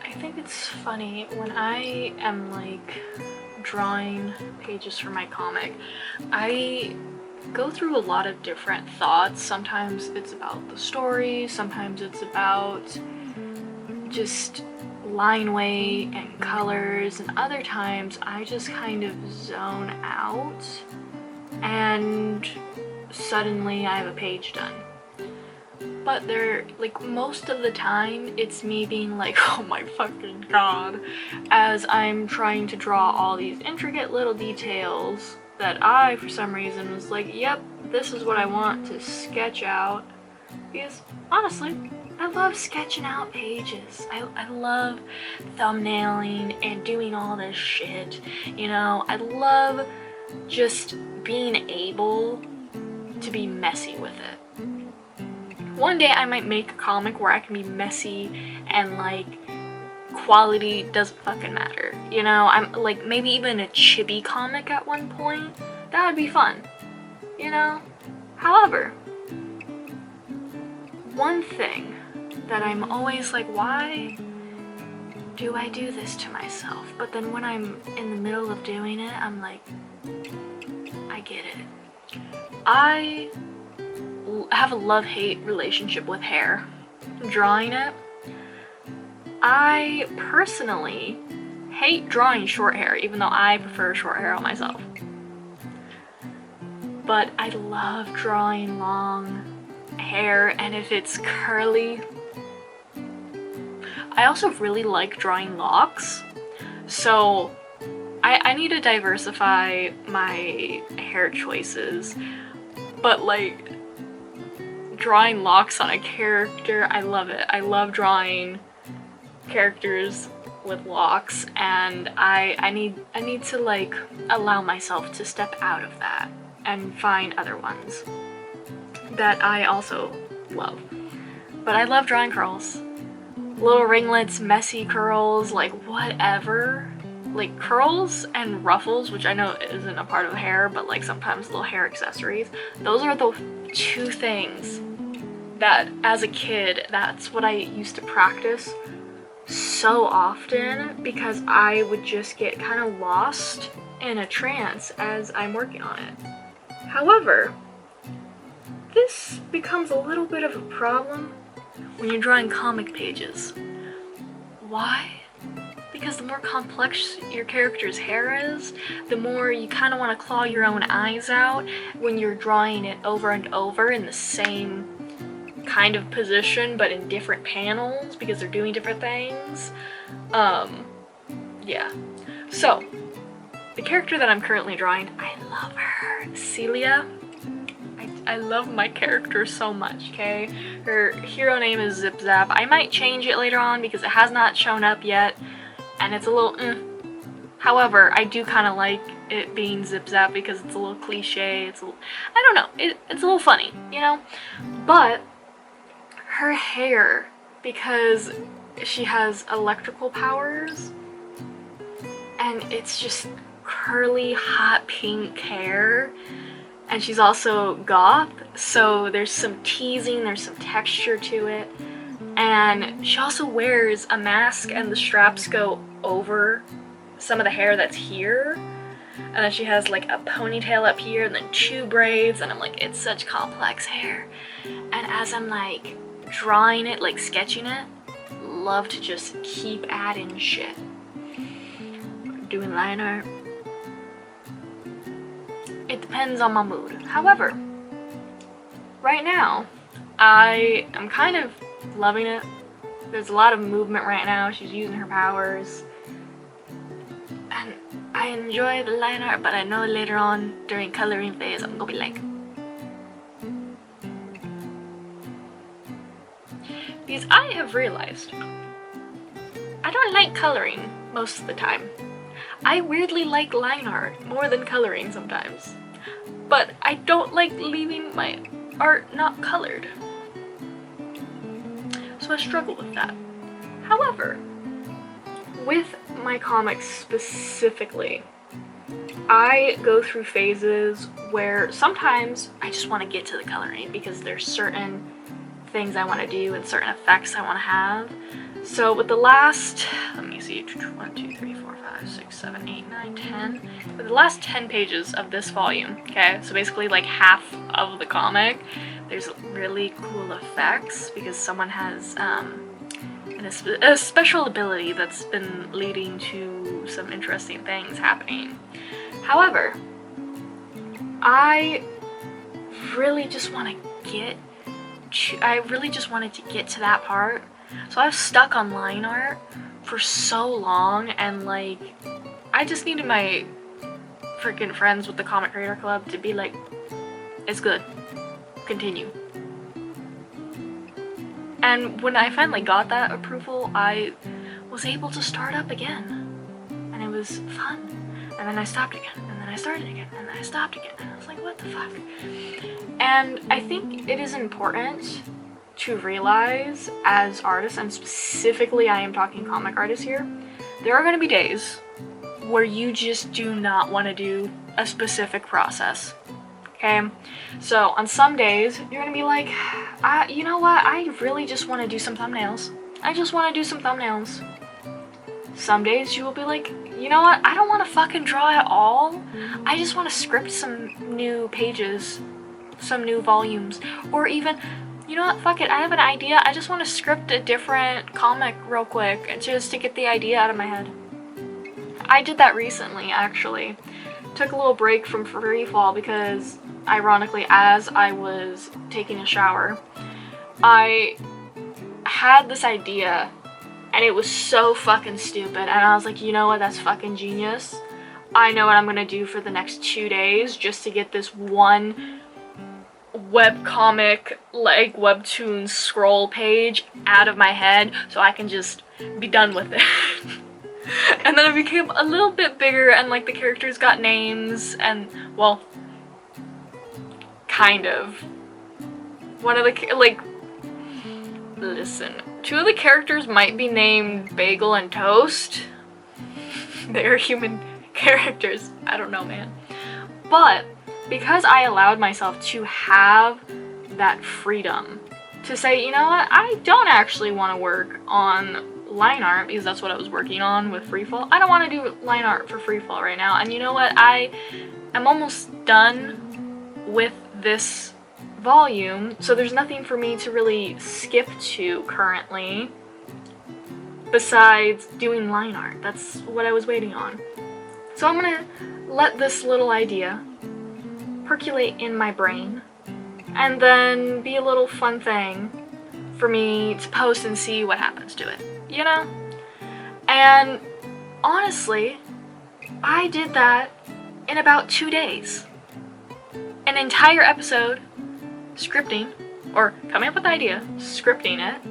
I think it's funny when I am like drawing pages for my comic, I go through a lot of different thoughts. Sometimes it's about the story, sometimes it's about just line weight and colors, and other times I just kind of zone out and suddenly I have a page done. But most of the time, it's me being like, oh my fucking god, as I'm trying to draw all these intricate little details that I, for some reason, was like, yep, this is what I want to sketch out. Because, honestly, I love sketching out pages. I love thumbnailing and doing all this shit, you know? I love just being able to be messy with it. One day I might make a comic where I can be messy and like quality doesn't fucking matter, you know? I'm like maybe even a chibi comic at one point. That would be fun, you know? However, one thing that I'm always like, why do I do this to myself? But then when I'm in the middle of doing it, I'm like, I get it. I have a love-hate relationship with hair. Drawing it, I personally hate drawing short hair, even though I prefer short hair on myself. But I love drawing long hair, and if it's curly. I also really like drawing locks, so I need to diversify my hair choices, but like drawing locks on a character, I love it. I love drawing characters with locks, and I need to like allow myself to step out of that and find other ones that I also love. But I love drawing curls. Little ringlets, messy curls, like whatever. Like curls and ruffles, which I know isn't a part of hair, but like sometimes little hair accessories. Those are the two things that as a kid, that's what I used to practice so often because I would just get kind of lost in a trance as I'm working on it. However, this becomes a little bit of a problem when you're drawing comic pages. Why? Because the more complex your character's hair is, the more you kind of want to claw your own eyes out when you're drawing it over and over in the same kind of position but in different panels because they're doing different things. Yeah. So, the character that I'm currently drawing, I love her. Celia. I love my character so much, okay? Her hero name is Zip Zap. I might change it later on because it has not shown up yet, and it's a little However, I do kind of like it being Zip Zap because it's a little cliche. It's a little, I don't know, it's a little funny, you know? But her hair, because she has electrical powers, and it's just curly, hot pink hair, and she's also goth, so there's some teasing, there's some texture to it, and she also wears a mask and the straps go over some of the hair that's here, and then she has like a ponytail up here and then two braids, and I'm like, it's such complex hair. And as I'm like drawing it, like sketching it, love to just keep adding shit. Doing line art. It depends on my mood. However, right now, I am kind of loving it. There's a lot of movement right now. She's using her powers. And I enjoy the line art, but I know later on during coloring phase, I'm gonna be like, because I have realized I don't like coloring most of the time. I weirdly like line art more than coloring sometimes, but I don't like leaving my art not colored. So I struggle with that. However, with my comics specifically, I go through phases where sometimes I just want to get to the coloring because there's certain things I want to do and certain effects I want to have. So with the last, let me see, 1, 2, 3, 4, 5, 6, 7, 8, 9, 10. With the last 10 pages of this volume, okay, so basically like half of the comic, there's really cool effects because someone has a special ability that's been leading to some interesting things happening. However, I really just wanted to get to that part. So I was stuck on line art for so long, and like, I just needed my freaking friends with the Comic Creator Club to be like, it's good, continue. And when I finally got that approval, I was able to start up again, and it was fun. And then I stopped again, and then I started again, and then I stopped again, and I was like, what the fuck? And I think it is important to realize as artists, and specifically I am talking comic artists here, there are going to be days where you just do not want to do a specific process. Okay, so on some days you're gonna be like, you know what, I really just want to do some thumbnails. I just want to do some thumbnails. Some days you will be like, you know what, I don't want to fucking draw at all. I just want to script some new pages, some new volumes, or even, you know what, fuck it, I have an idea, I just want to script a different comic real quick just to get the idea out of my head. I did that recently, actually. Took a little break from Freefall because, ironically, as I was taking a shower, I had this idea, and it was so fucking stupid, and I was like, you know what, that's fucking genius. I know what I'm gonna do for the next 2 days just to get this one webcomic, like webtoon scroll page out of my head so I can just be done with it. And then it became a little bit bigger, and like the characters got names, and well, kind of. One of the, like, listen, 2 of the characters might be named Bagel and Toast. They're human characters. I don't know, man. But because I allowed myself to have that freedom to say, you know what, I don't actually want to work on line art because that's what I was working on with Freefall. I don't want to do line art for Freefall right now, and you know what, I am almost done with this volume, so there's nothing for me to really skip to currently besides doing line art. That's what I was waiting on. So I'm gonna let this little idea percolate in my brain, and then be a little fun thing for me to post and see what happens to it, you know? And honestly, I did that in about 2 days. An entire episode scripting, or coming up with the idea, scripting it,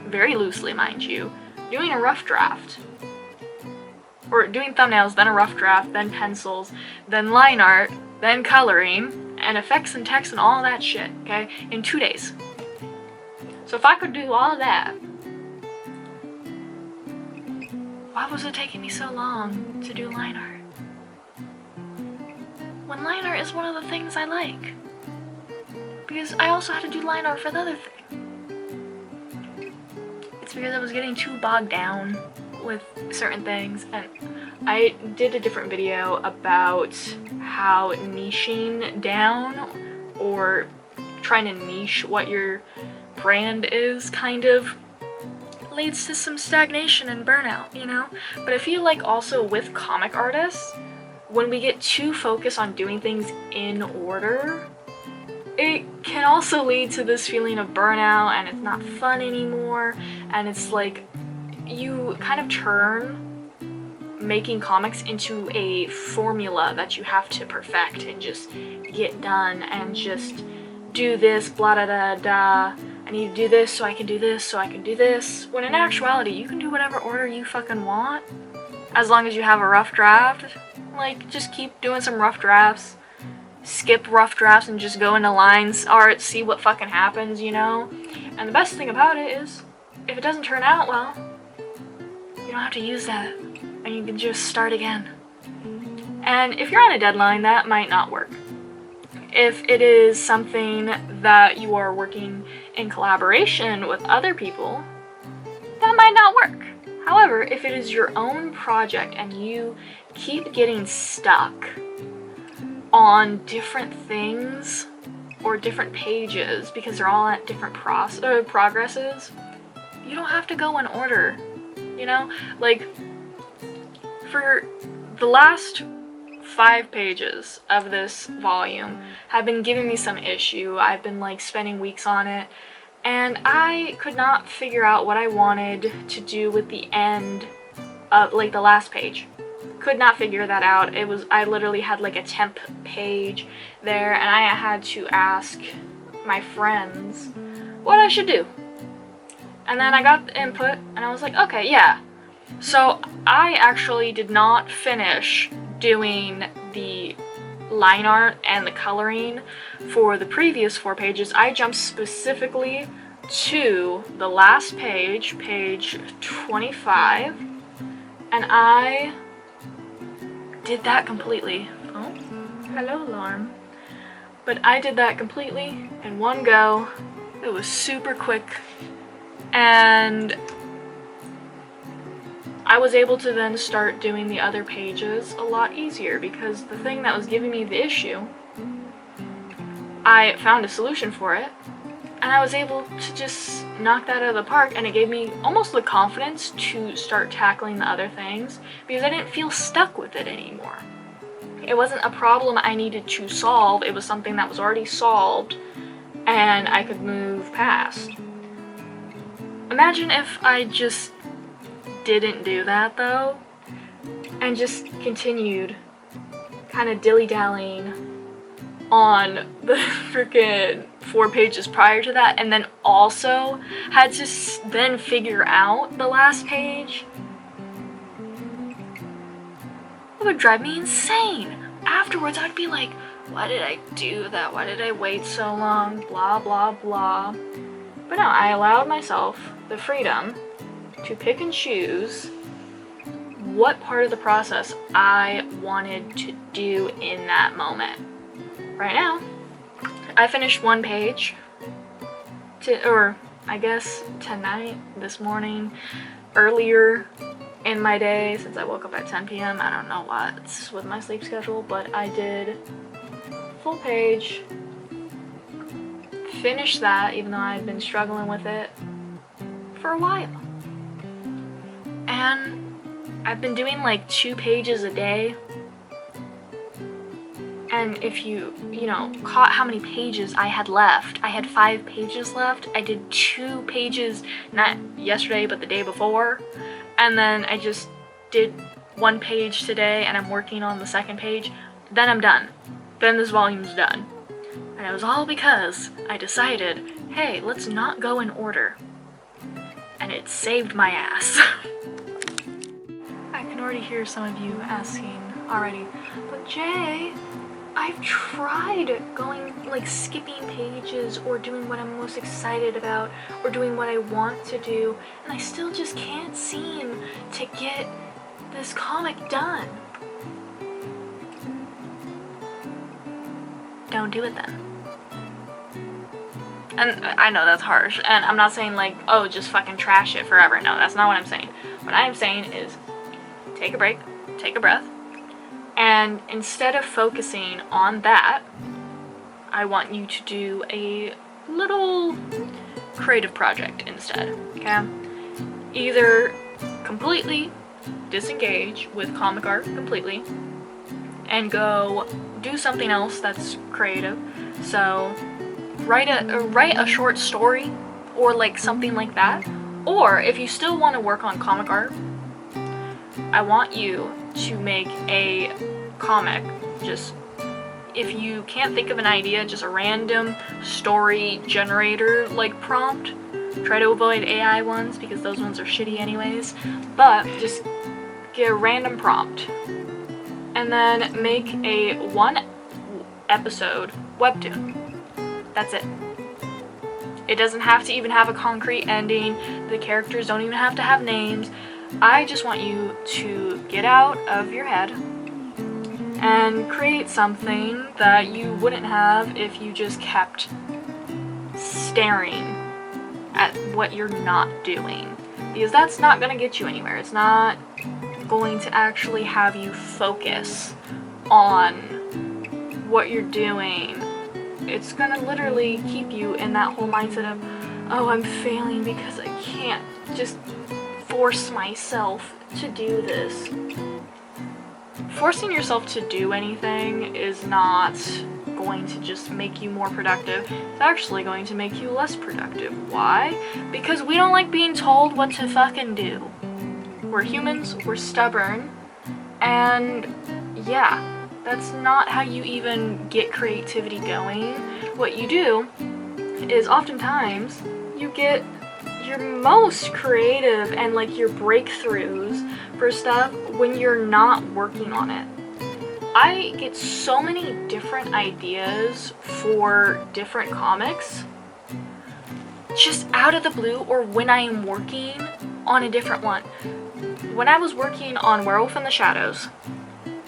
very loosely mind you, doing a rough draft, or doing thumbnails, then a rough draft, then pencils, then line art, then coloring, and effects and text and all that shit, okay, in 2 days. So if I could do all of that, why was it taking me so long to do line art? When line art is one of the things I like. Because I also had to do line art for the other thing. It's because I was getting too bogged down with certain things, and I did a different video about how niching down, or trying to niche what your brand is, kind of leads to some stagnation and burnout, you know? But I feel like also with comic artists, when we get too focused on doing things in order, it can also lead to this feeling of burnout, and it's not fun anymore, and it's like you kind of turn making comics into a formula that you have to perfect and just get done and just do this, blah da da da. I need to do this so I can do this so I can do this. When in actuality, you can do whatever order you fucking want as long as you have a rough draft. Like, just keep doing some rough drafts. Skip rough drafts and just go into lines art, see what fucking happens, you know? And the best thing about it is, if it doesn't turn out well, you don't have to use that, and you can just start again. And if you're on a deadline, that might not work. If it is something that you are working in collaboration with other people, that might However, if it is your own project and you keep getting stuck on different things or different pages because they're all at different progresses, you don't have to go in order, you know? Like, for the last 5 pages of this volume have been giving me some issue. I've been like spending weeks on it, and I could not figure out what I wanted to do with the end of like the last page. Could not figure that out. I literally had like a temp page there, and I had to ask my friends what I should do. And then I got the input, and I was like, okay, yeah. So I actually did not finish doing the line art and the coloring for the previous 4 pages. I jumped specifically to the last page, page 25, and I did that completely. Oh, hello alarm. But I did that completely in one go. It was super quick, and I was able to then start doing the other pages a lot easier, because the thing that was giving me the issue, I found a solution for it, and I was able to just knock that out of the park, and it gave me almost the confidence to start tackling the other things, because I didn't feel stuck with it anymore. It wasn't a problem I needed to solve, it was something that was already solved, and I could move past. Imagine if I just didn't do that though, and just continued kind of dilly-dallying on the freaking 4 pages prior to that, and then also had to then figure out the last page. It would drive me insane. Afterwards I'd be like, why did I do that? Why did I wait so long? Blah blah blah. But no, I allowed myself the freedom to pick and choose what part of the process I wanted to do in that moment. Right now, I finished 1 page, or I guess tonight, this morning, earlier in my day, since I woke up at 10 p.m. I don't know what's with my sleep schedule, but I did full page, finished that, even though I'd been struggling with it for a while. And I've been doing like 2 pages a day. And if you know, caught how many pages I had left, I had 5 pages left. I did 2 pages, not yesterday, but the day before. And then I just did 1 page today, and I'm working on the 2nd page. Then I'm done. Then this volume's done. And it was all because I decided, hey, let's not go in order. And it saved my ass. I can already hear some of you asking already, but Jay, I've tried going, like, skipping pages or doing what I'm most excited about or doing what I want to do, and I still just can't seem to get this comic done. Don't do it then. And I know that's harsh, and I'm not saying like, oh, just fucking trash it forever. No, that's not what I'm saying. What I am saying is take a break, take a breath, and instead of focusing on that, I want you to do a little creative project instead, okay? Either completely disengage with comic art completely and go do something else that's creative. So write a short story or like something like that. Or if you still want to work on comic art, I want you to make a comic. Just, if you can't think of an idea, just a random story generator like prompt. Try to avoid AI ones because those ones are shitty anyways. But just get a random prompt and then make a 1 episode webtoon. That's it. It doesn't have to even have a concrete ending. The characters don't even have to have names. I just want you to get out of your head and create something that you wouldn't have if you just kept staring at what you're not doing. because that's not going to get you anywhere. It's not going to actually have you focus on what you're doing. It's going to literally keep you in that whole mindset of, oh, I'm failing because I can't just force myself to do this. Forcing yourself to do anything is not going to just make you more productive. It's actually going to make you less productive. Why? Because we don't like being told what to fucking do. We're humans, we're stubborn, and yeah, that's not how you even get creativity going. What you do is oftentimes you get your most creative and like your breakthroughs for stuff when you're not working on it. I get so many different ideas for different comics just out of the blue, or when I am working on a different one. When I was working on Werewolf in the Shadows,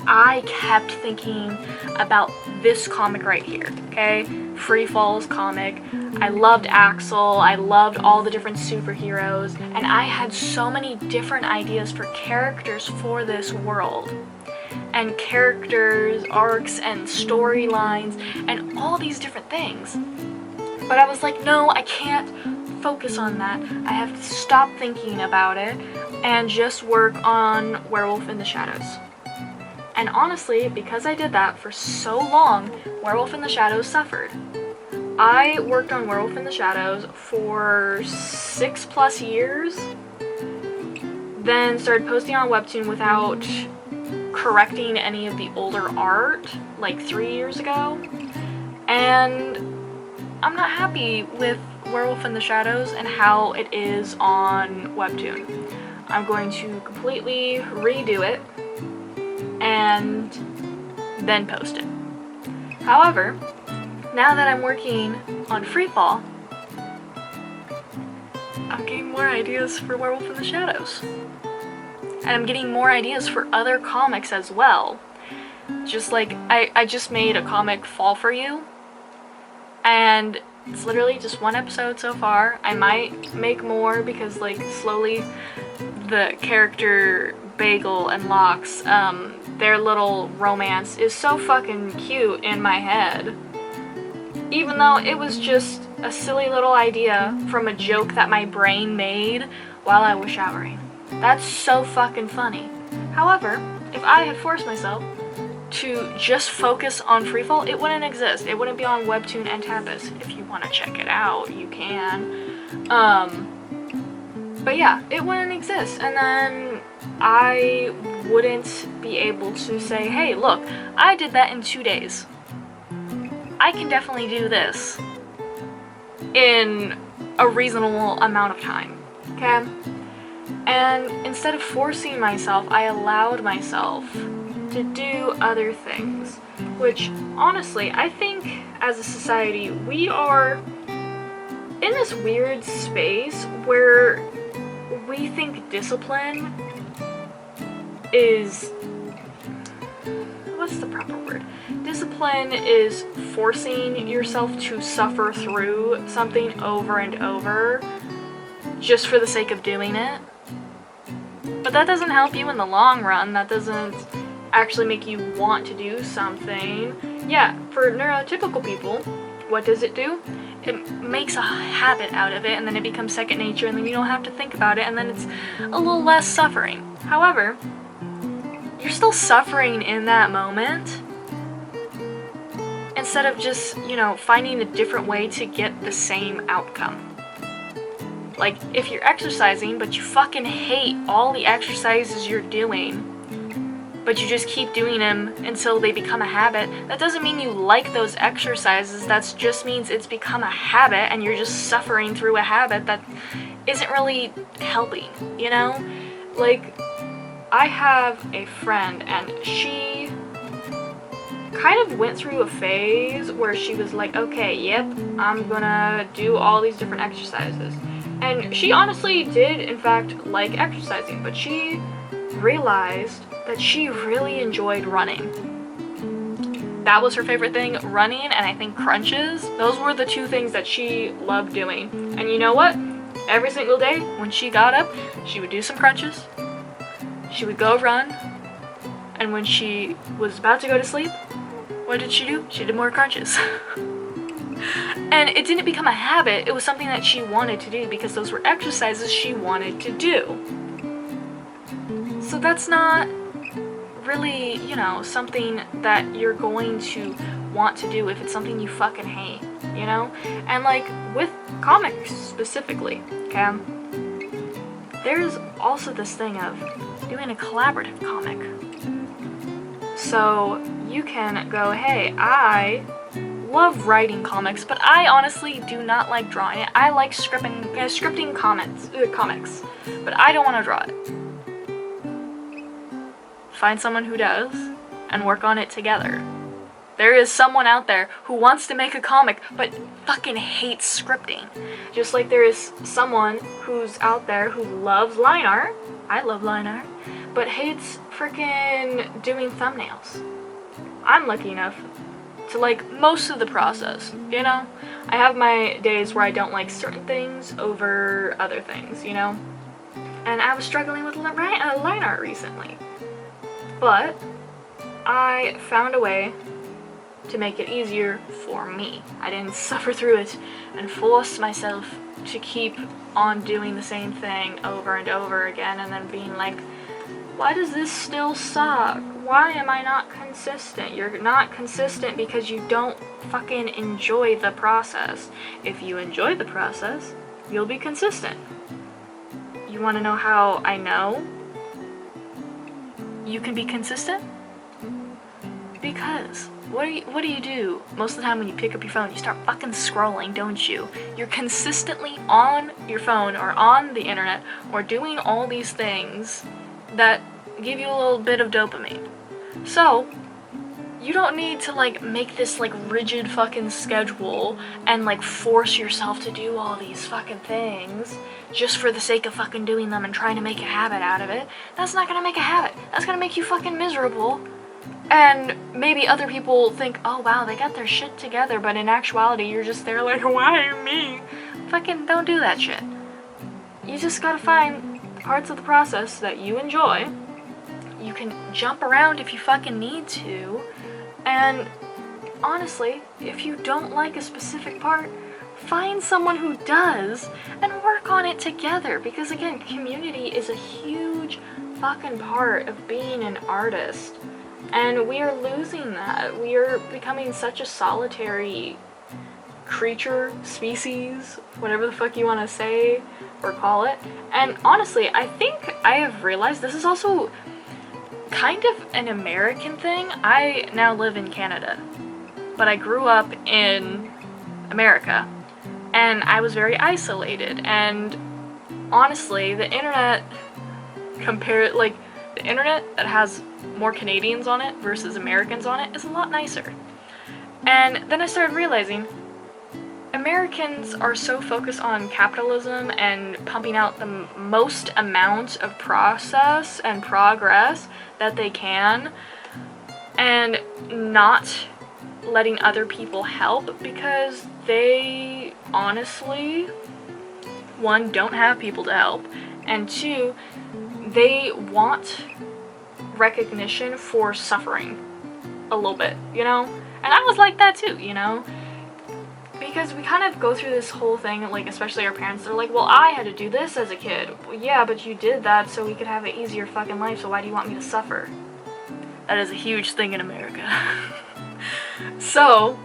I kept thinking about this comic right here, okay? Free Fall's comic. I loved Axel, I loved all the different superheroes, and I had so many different ideas for characters for this world. And characters, arcs, and storylines, and all these different things. But I was like, no, I can't focus on that. I have to stop thinking about it and just work on Werewolf in the Shadows. And honestly, because I did that for so long, Werewolf in the Shadows suffered. I worked on Werewolf in the Shadows for 6+ years, then started posting on Webtoon without correcting any of the older art, like 3 years ago, and I'm not happy with Werewolf in the Shadows and how it is on Webtoon. I'm going to completely redo it and then post it. However, now that I'm working on Freefall, I'm getting more ideas for Werewolf in the Shadows. And I'm getting more ideas for other comics as well. Just like, I just made a comic, Fall For You, and it's literally just 1 episode so far. I might make more because, like, slowly the character Bagel and Lox, their little romance is so fucking cute in my head. Even though it was just a silly little idea from a joke that my brain made while I was showering. That's so fucking funny. However, if I had forced myself to just focus on Freefall, it wouldn't exist. It wouldn't be on Webtoon and Tapas. If you want to check it out, you can. But yeah, it wouldn't exist. And then I wouldn't be able to say, hey, look, I did that in 2 days. I can definitely do this in a reasonable amount of time, okay? And instead of forcing myself, I allowed myself to do other things, which honestly, I think as a society, we are in this weird space where we think discipline is, what's the proper word? Discipline is forcing yourself to suffer through something over and over just for the sake of doing it. But that doesn't help you in the long run. That doesn't actually make you want to do something. Yeah, for neurotypical people, what does it do? It makes a habit out of it, and then it becomes second nature, and then you don't have to think about it, and then it's a little less suffering. However, you're still suffering in that moment, instead of just, finding a different way to get the same outcome. Like, if you're exercising, but you fucking hate all the exercises you're doing, but you just keep doing them until they become a habit, that doesn't mean you like those exercises. That just means it's become a habit, and you're just suffering through a habit that isn't really helping, Like, I have a friend, and she kind of went through a phase where she was like, okay, yep, I'm gonna do all these different exercises. And she honestly did, in fact, like exercising, but she realized that she really enjoyed running. That was her favorite thing, running, and I think crunches. Those were the 2 things that she loved doing. And you know what? Every single day when she got up, she would do some crunches, she would go run, and when she was about to go to sleep, what did she do? She did more crunches. And it didn't become a habit, it was something that she wanted to do because those were exercises she wanted to do. So that's not really, you know, something that you're going to want to do if it's something you fucking hate, you know? And like with comics specifically, okay, there's also this thing of doing a collaborative comic. So you can go, hey, I love writing comics, but I honestly do not like drawing it. I like scripting comics, but I don't want to draw it. Find someone who does and work on it together. There is someone out there who wants to make a comic but fucking hates scripting. Just like there is someone who's out there who loves line art, I love line art, but hates freaking doing thumbnails. I'm lucky enough to like most of the process, you know? I have my days where I don't like certain things over other things, you know? And I was struggling with line art recently. But I found a way to make it easier for me. I didn't suffer through it and force myself to keep on doing the same thing over and over again and then being like, why does this still suck? Why am I not consistent? You're not consistent because you don't fucking enjoy the process. If you enjoy the process, you'll be consistent. You want to know how I know you can be consistent? Because what do you do most of the time when you pick up your phone? You start fucking scrolling, don't you? You're consistently on your phone or on the internet or doing all these things that give you a little bit of dopamine. So you don't need to like make this like rigid fucking schedule and like force yourself to do all these fucking things just for the sake of fucking doing them and trying to make a habit out of it. That's not gonna make a habit. That's gonna make you fucking miserable. And maybe other people think, oh wow, they got their shit together, but in actuality you're just there like, why me? Fucking don't do that shit. You just gotta find parts of the process that you enjoy. You can jump around if you fucking need to. And honestly, if you don't like a specific part, find someone who does and work on it together. Because again, community is a huge fucking part of being an artist. And we are losing that. We are becoming such a solitary creature, species, whatever the fuck you want to say or call it. And honestly, I think I have realized this is also kind of an American thing. I now live in Canada, but I grew up in America, and I was very isolated. And honestly, the internet the internet that has more Canadians on it versus Americans on it is a lot nicer. And then I started realizing Americans are so focused on capitalism and pumping out the most amount of process and progress that they can and not letting other people help because they honestly, one, don't have people to help, and two, they want recognition for suffering a little bit, you know? And I was like that too, you know? Because we kind of go through this whole thing, like, especially our parents, they're like, well, I had to do this as a kid. Well, yeah, but you did that so we could have an easier fucking life, so why do you want me to suffer? That is a huge thing in America. So,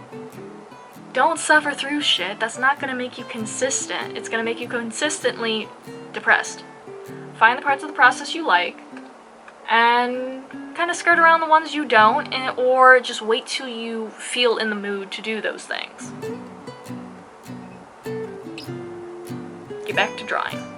don't suffer through shit. That's not gonna make you consistent. It's gonna make you consistently depressed. Find the parts of the process you like, and kind of skirt around the ones you don't, or just wait till you feel in the mood to do those things. Get back to drawing.